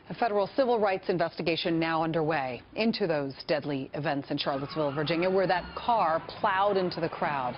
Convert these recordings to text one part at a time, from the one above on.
A federal civil rights investigation now underway into those deadly events in Charlottesville, Virginia, where that car plowed into the crowd.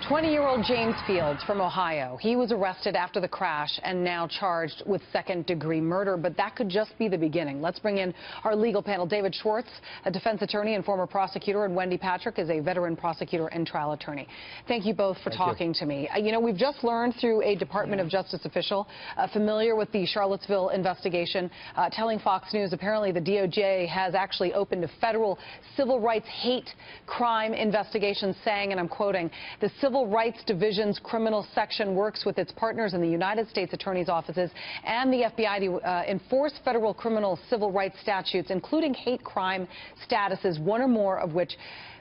20-year-old James Fields from Ohio. He was arrested after the crash and now charged with second-degree murder, but that could just be the beginning. Let's bring in our legal panel. David Schwartz, a defense attorney and former prosecutor, and Wendy Patrick is a veteran prosecutor and trial attorney. Thank you both for talking to me. You know, we've just learned through a Department of Justice official familiar with the Charlottesville investigation, telling Fox News apparently the DOJ has actually opened a federal civil rights hate crime investigation, saying, and I'm quoting, the Civil Rights Division's criminal section works with its partners in the United States Attorney's offices and the FBI to enforce federal criminal civil rights statutes, including hate crime statuses, one or more of which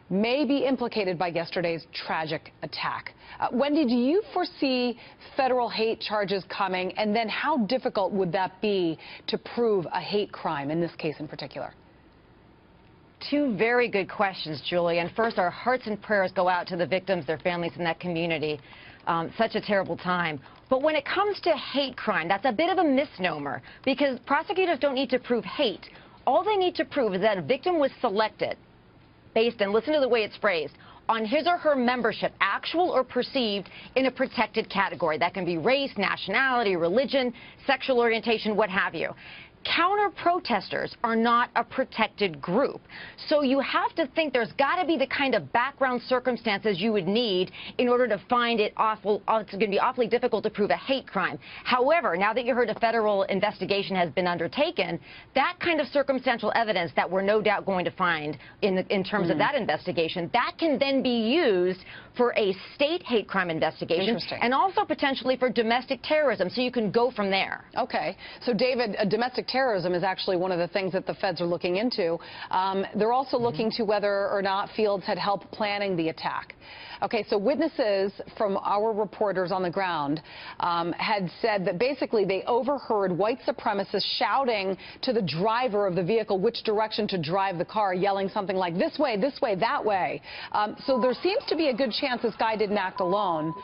may be implicated by yesterday's tragic attack. Wendy, do you foresee federal hate charges coming? And then how difficult would that be to prove a hate crime in this case in particular? Two very good questions, Julie. And first, our hearts and prayers go out to the victims, their families, and that community. Such a terrible time. But when it comes to hate crime, that's a bit of a misnomer, because prosecutors don't need to prove hate. All they need to prove is that a victim was selected based, and listen to the way it's phrased, on his or her membership, actual or perceived, in a protected category. That can be race, nationality, religion, sexual orientation, what have you. Counter-protesters are not a protected group. So you have to think there's got to be the kind of background circumstances you would need in order to find it awful. It's going to be awfully difficult to prove a hate crime. However, now that you heard a federal investigation has been undertaken, that kind of circumstantial evidence that we're no doubt going to find in terms of that investigation, that can then be used for a state hate crime investigation and also potentially for domestic terrorism. So you can go from there. Okay. So, David, domestic terrorism is actually one of the things that the feds are looking into. They're also looking to whether or not Fields had helped planning the attack. Okay, so witnesses from our reporters on the ground had said that basically they overheard white supremacists shouting to the driver of the vehicle which direction to drive the car, yelling something like, this way, that way. So there seems to be a good chance this guy didn't act alone.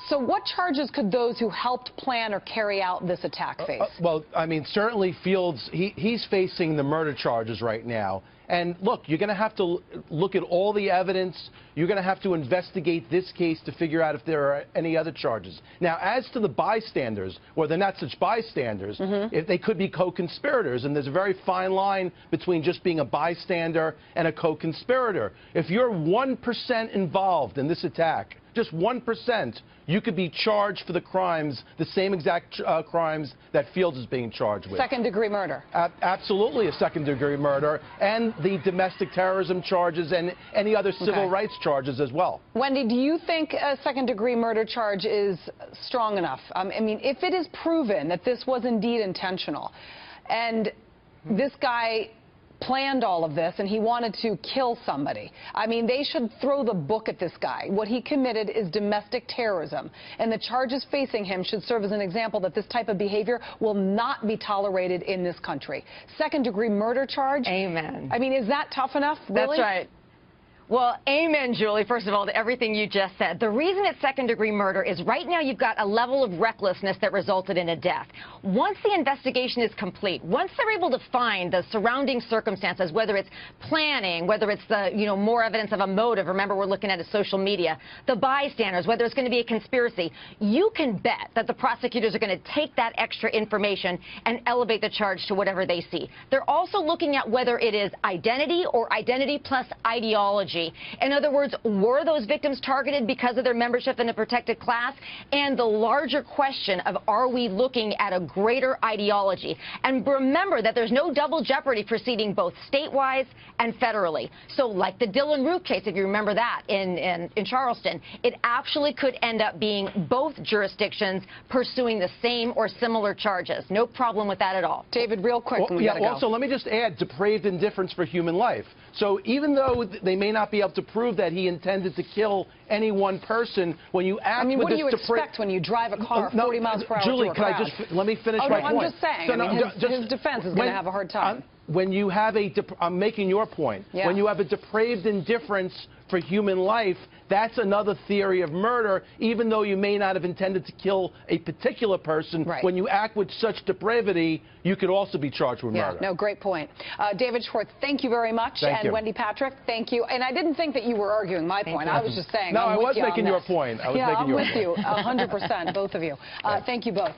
So what charges could those who helped plan or carry out this attack face? Well, I mean, certainly Fields, he's facing the murder charges right now. And look, you're going to have to look at all the evidence. You're going to have to investigate this case to figure out if there are any other charges. Now, as to the bystanders, or they're not such bystanders, if they could be co-conspirators, and there's a very fine line between just being a bystander and a co-conspirator. If you're 1% involved in this attack, just 1%, you could be charged for the crimes, the same exact crimes that Fields is being charged with. Second-degree murder. Absolutely a second-degree murder, and the domestic terrorism charges and any other civil rights charges as well. Wendy, do you think a second-degree murder charge is strong enough? I mean, if it is proven that this was indeed intentional, and this guy planned all of this and he wanted to kill somebody, I mean, they should throw the book at this guy. What he committed is domestic terrorism, and the charges facing him should serve as an example that this type of behavior will not be tolerated in this country. Second-degree murder charge? Amen. I mean, is that tough enough, really? That's right. Well, amen, Julie, first of all, to everything you just said. The reason it's second-degree murder is right now you've got a level of recklessness that resulted in a death. Once the investigation is complete, once they're able to find the surrounding circumstances, whether it's planning, whether it's the, more evidence of a motive, remember we're looking at social media, the bystanders, whether it's going to be a conspiracy, you can bet that the prosecutors are going to take that extra information and elevate the charge to whatever they see. They're also looking at whether it is identity or identity plus ideology. In other words, were those victims targeted because of their membership in a protected class? And the larger question of, are we looking at a greater ideology? And remember that there's no double jeopardy proceeding both statewide and federally. So like the Dylan Roof case, if you remember that in Charleston, it actually could end up being both jurisdictions pursuing the same or similar charges. No problem with that at all. David, real quick. Also, let me just add depraved indifference for human life. So even though they may not be able to prove that he intended to kill any one person, when you act with this... what do you expect when you drive a car 40 miles per hour Julie, through a crowd? let me finish my point. I'm just saying. So, his defense is going to have a hard time. When you have I'm making your point. When you have a depraved indifference for human life, that's another theory of murder, even though you may not have intended to kill a particular person. Right. When you act with such depravity, you could also be charged with murder. No, great point. David Schwartz, thank you very much. Thank you. Wendy Patrick, thank you. And I didn't think that you were arguing my point. I was just saying. No, I'm I with was you making on your this. point. I was yeah, making I'm your with point. you, 100%, both of you. Thank you both.